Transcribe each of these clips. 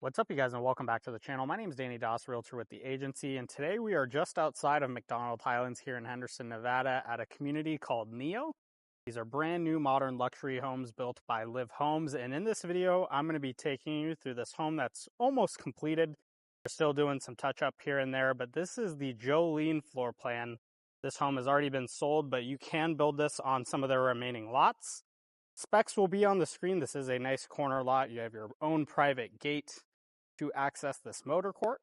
What's up, you guys, and welcome back to the channel. My name is Danny Doss, realtor with the agency, and today we are just outside of MacDonald Highlands here in Henderson, Nevada at a community called NEO. These are brand new modern luxury homes built by LIVV Homes, and in this video, I'm going to be taking you through this home that's almost completed. We're still doing some touch-up here and there, but this is the Joelene floor plan. This home has already been sold, but you can build this on some of their remaining lots. Specs will be on the screen. This is a nice corner lot. You have your own private gate to access this motor court.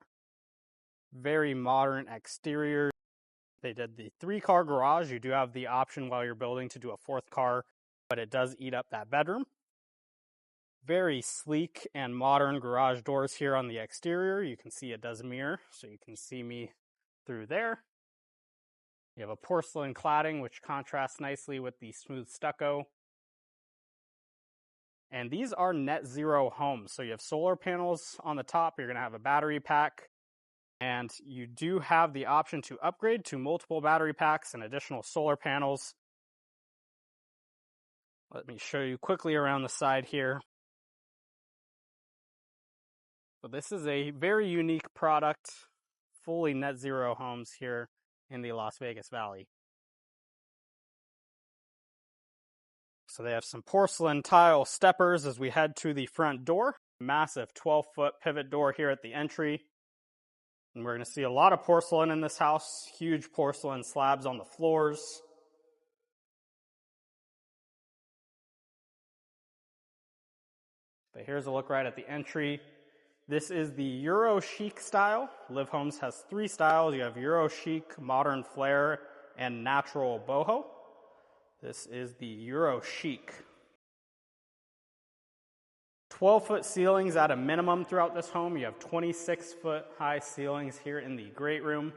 Very modern exterior. They did the 3-car garage. You do have the option while you're building to do a 4th car, but it does eat up that bedroom. Very sleek and modern garage doors here on the exterior. You can see it does mirror, so you can see me through there. You have a porcelain cladding, which contrasts nicely with the smooth stucco. And these are net zero homes. So you have solar panels on the top. You're going to have a battery pack. And you do have the option to upgrade to multiple battery packs and additional solar panels. Let me show you quickly around the side here. So this is a very unique product, fully net zero homes here in the Las Vegas Valley. So they have some porcelain tile steppers as we head to the front door. Massive 12-foot pivot door here at the entry. And we're going to see a lot of porcelain in this house. Huge porcelain slabs on the floors. But here's a look right at the entry. This is the Euro chic style. LIVV Homes has 3 styles. You have Euro chic, modern flair, and natural boho. This is the Euro chic. 12-foot ceilings at a minimum throughout this home. You have 26-foot high ceilings here in the great room.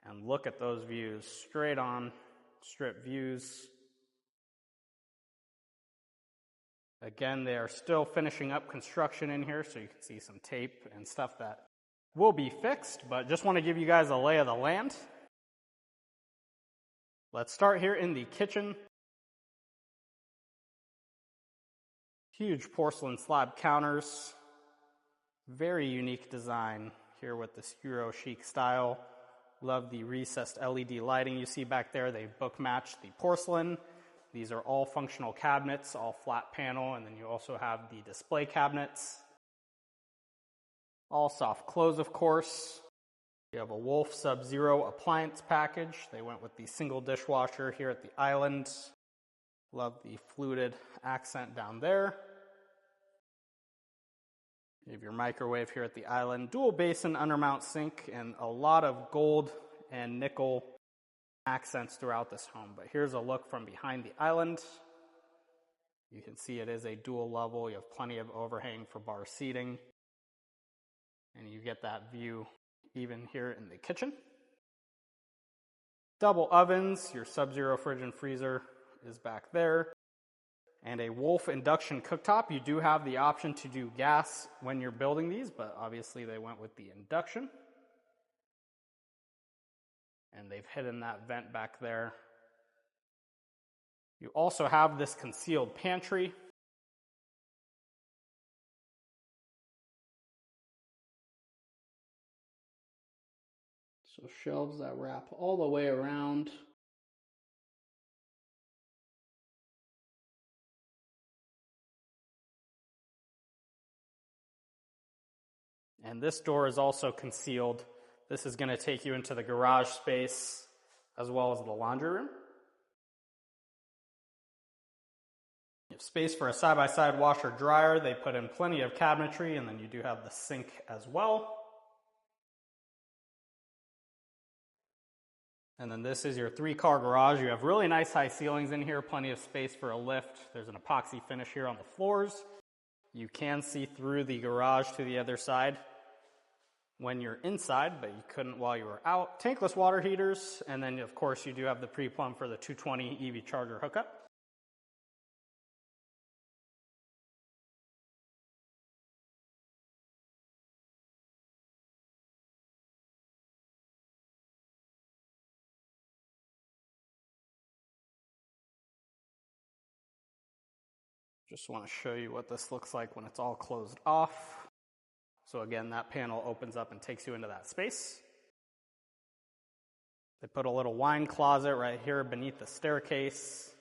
And look at those views, straight on strip views. Again, they are still finishing up construction in here, so you can see some tape and stuff that will be fixed, but just want to give you guys a lay of the land. Let's start here in the kitchen. Huge porcelain slab counters. Very unique design here with this Euro chic style. Love the recessed LED lighting you see back there. They book match the porcelain. These are all functional cabinets, all flat panel, and then you also have the display cabinets. All soft close, of course. You have a Wolf Sub-Zero appliance package. They went with the single dishwasher here at the island. Love the fluted accent down there. You have your microwave here at the island. Dual basin undermount sink and a lot of gold and nickel accents throughout this home. But here's a look from behind the island. You can see it is a dual level. You have plenty of overhang for bar seating. And you get that view even here in the kitchen. Double ovens, your Sub-Zero fridge and freezer is back there. And a Wolf induction cooktop. You do have the option to do gas when you're building these, but obviously they went with the induction. And they've hidden that vent back there. You also have this concealed pantry. So shelves that wrap all the way around. And this door is also concealed. This is going to take you into the garage space as well as the laundry room. You have space for a side-by-side washer dryer. They put in plenty of cabinetry, and then you do have the sink as well. And then this is your 3-car garage. You have really nice high ceilings in here, plenty of space for a lift. There's an epoxy finish here on the floors. You can see through the garage to the other side when you're inside, but you couldn't while you were out. Tankless water heaters, and then of course you do have the pre-plumb for the 220 EV charger hookup. Just want to show you what this looks like when it's all closed off. So again, that panel opens up and takes you into that space. They put a little wine closet right here beneath the staircase.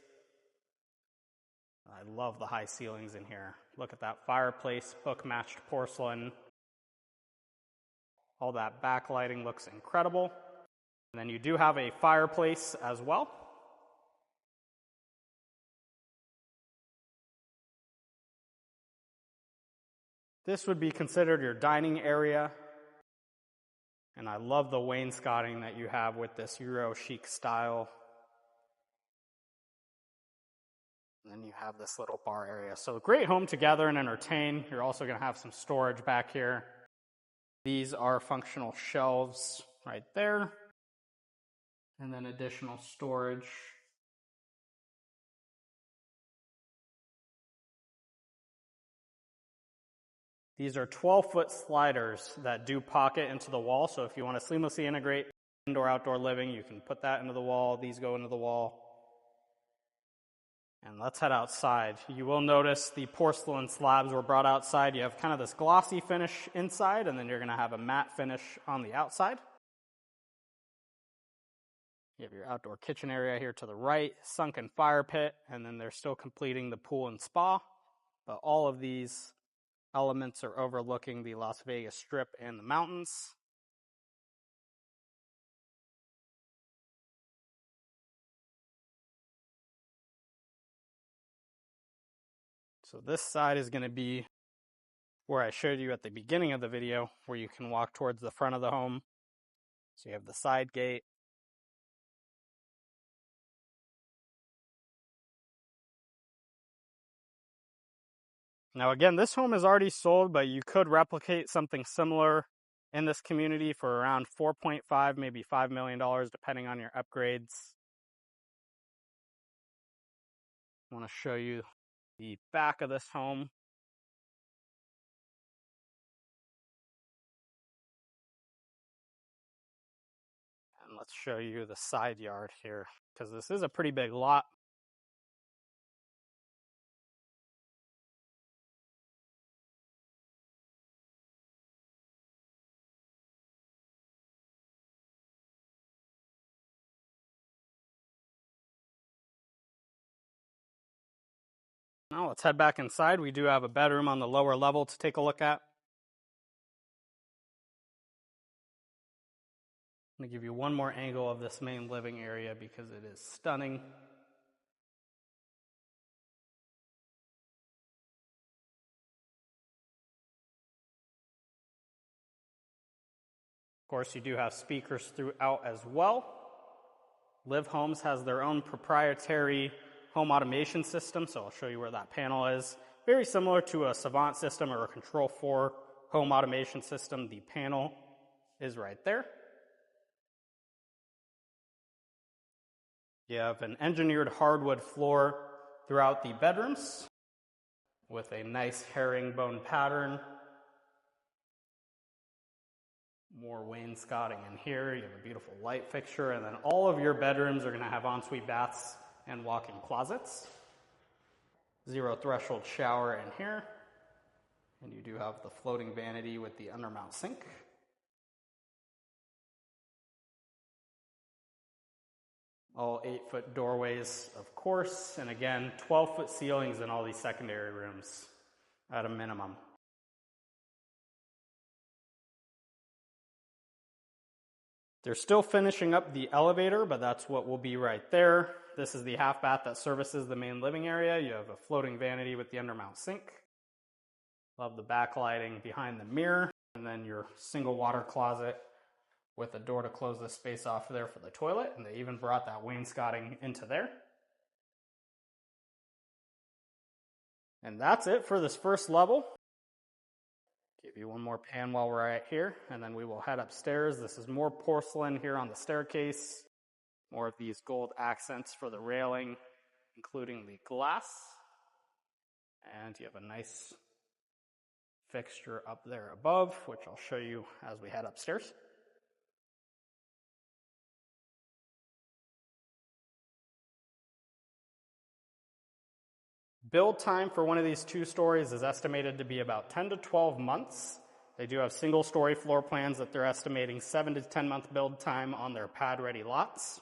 I love the high ceilings in here. Look at that fireplace, book-matched porcelain. All that backlighting looks incredible. And then you do have a fireplace as well. This would be considered your dining area. And I love the wainscoting that you have with this Euro chic style. And then you have this little bar area. So great home to gather and entertain. You're also going to have some storage back here. These are functional shelves right there. And then additional storage. These are 12-foot sliders that do pocket into the wall. So if you want to seamlessly integrate indoor-outdoor living, you can put that into the wall. These go into the wall. And let's head outside. You will notice the porcelain slabs were brought outside. You have kind of this glossy finish inside, and then you're going to have a matte finish on the outside. You have your outdoor kitchen area here to the right, sunken fire pit, and then they're still completing the pool and spa. But all of these elements are overlooking the Las Vegas Strip and the mountains. So this side is going to be where I showed you at the beginning of the video, where you can walk towards the front of the home. So you have the side gate. Now again, this home is already sold, but you could replicate something similar in this community for around $4.5, maybe $5 million, depending on your upgrades. I want to show you the back of this home. And let's show you the side yard here, because this is a pretty big lot. Now let's head back inside. We do have a bedroom on the lower level to take a look at. I'm going to give you one more angle of this main living area because it is stunning. Of course, you do have speakers throughout as well. LIVV Homes has their own proprietary home automation system, so I'll show you where that panel is. Very similar to a SqFt system or a Control4 home automation system. The panel is right there. You have an engineered hardwood floor throughout the bedrooms with a nice herringbone pattern. More wainscoting in here. You have a beautiful light fixture, and then all of your bedrooms are going to have ensuite baths and walk-in closets. Zero threshold shower in here. And you do have the floating vanity with the undermount sink. All 8-foot doorways, of course, and again, 12-foot ceilings in all these secondary rooms at a minimum. They're still finishing up the elevator, but that's what will be right there. This is the half bath that services the main living area. You have a floating vanity with the undermount sink. Love the backlighting behind the mirror. And then your single water closet with a door to close the space off there for the toilet. And they even brought that wainscoting into there. And that's it for this first level. Give you one more pan while we're right here, and then we will head upstairs. This is more porcelain here on the staircase. More of these gold accents for the railing, including the glass. And you have a nice fixture up there above, which I'll show you as we head upstairs. Build time for one of these 2 stories is estimated to be about 10 to 12 months. They do have single-story floor plans that they're estimating 7 to 10 month build time on their pad-ready lots.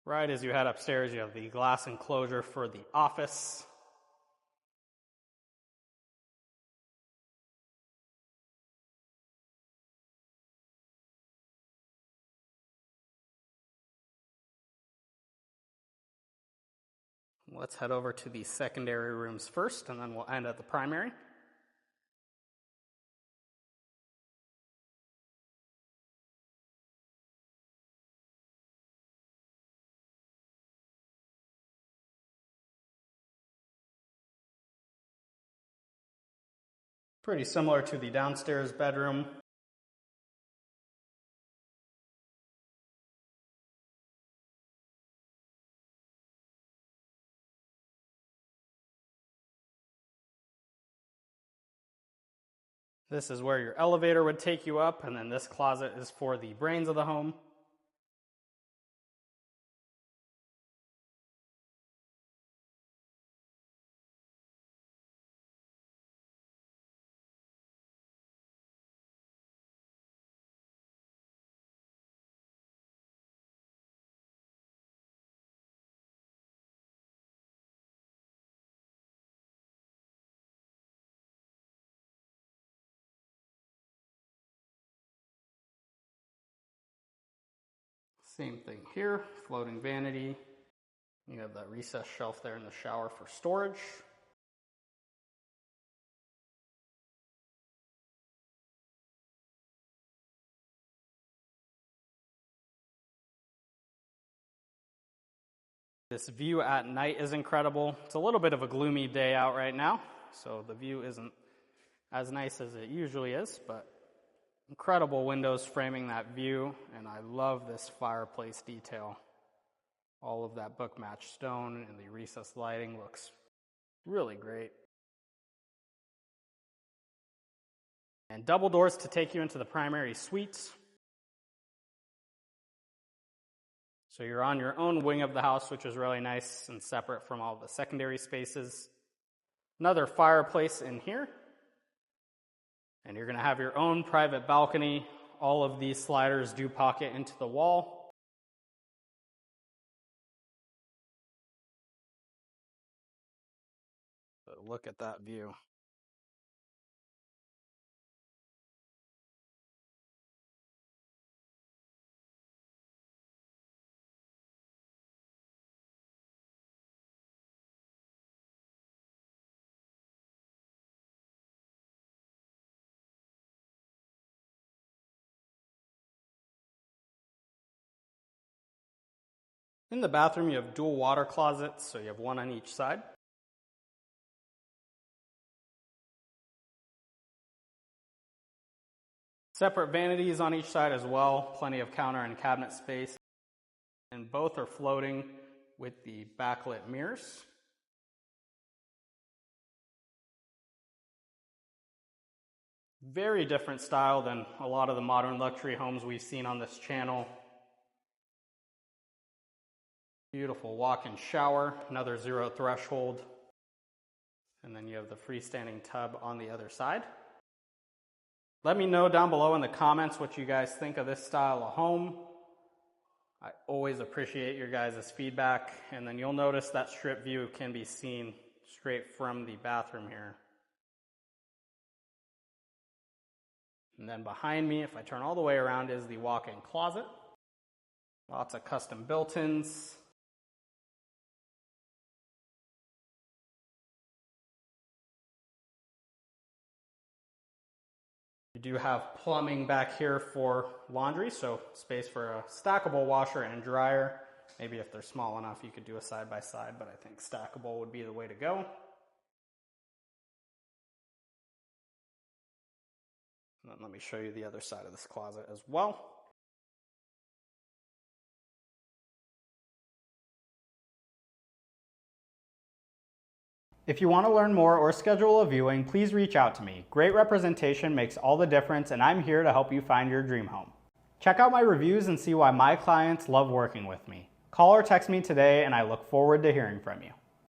Right as you head upstairs, you have the glass enclosure for the office. Let's head over to the secondary rooms first, and then we'll end at the primary. Pretty similar to the downstairs bedroom. This is where your elevator would take you up, and then this closet is for the brains of the home. Same thing here, floating vanity. You have that recessed shelf there in the shower for storage. This view at night is incredible. It's a little bit of a gloomy day out right now, so the view isn't as nice as it usually is, but incredible windows framing that view, and I love this fireplace detail. All of that book-matched stone and the recessed lighting looks really great. And double doors to take you into the primary suites. So you're on your own wing of the house, which is really nice and separate from all the secondary spaces. Another fireplace in here. And you're going to have your own private balcony. All of these sliders do pocket into the wall. But look at that view. In the bathroom, you have dual water closets, so you have one on each side. Separate vanities on each side as well, plenty of counter and cabinet space. And both are floating with the backlit mirrors. Very different style than a lot of the modern luxury homes we've seen on this channel. Beautiful walk-in shower, another zero threshold. And then you have the freestanding tub on the other side. Let me know down below in the comments what you guys think of this style of home. I always appreciate your guys' feedback. And then you'll notice that strip view can be seen straight from the bathroom here. And then behind me, if I turn all the way around, is the walk-in closet. Lots of custom built-ins. You do have plumbing back here for laundry, so space for a stackable washer and dryer. Maybe if they're small enough, you could do a side-by-side, but I think stackable would be the way to go. And then let me show you the other side of this closet as well. If you want to learn more or schedule a viewing, please reach out to me. Great representation makes all the difference, and I'm here to help you find your dream home. Check out my reviews and see why my clients love working with me. Call or text me today, and I look forward to hearing from you.